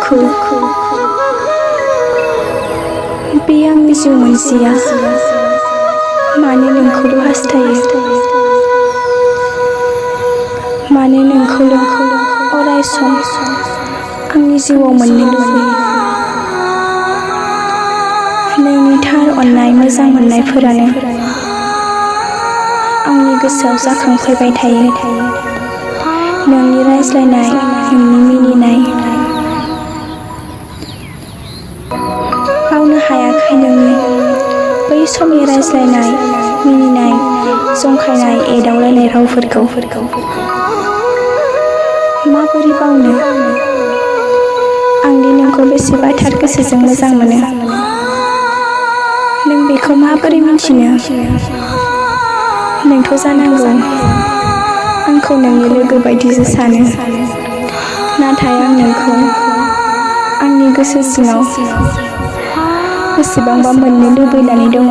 दुखु बे आंनि जिउ मोनसेया मानो नोंखौल' हास्थायो, मानो नोंखौल' अराय सम आंनि जिउआव मोननो लुबैयो। नोंनि थार अननाय मोजां मोननायफोरानो आंनि गोसोआव जाखांफैबाय थायो। नोंनि रायज्लायनाय, नोंनि मिनिनाय, बावनो हायाखै नोंनि बै समनि रायज्लायनाय, मिनिनाय, जंखायनाय, एदावलायनाय रावफोरखौ। माबोरै बावनो आंदि नोंखौ बेसेबा थार गोसोजों मोजां मोनो। नों बेखौ माबोरै मिन्थिनो? नोंथ' जानांगौ आंखौ नोंनि लोगो बायदिसो सानो, नाथाय आं नोंखौ आंनि गोसो सिङाव बेसेबांबा मोननो लुबैनानै दङ।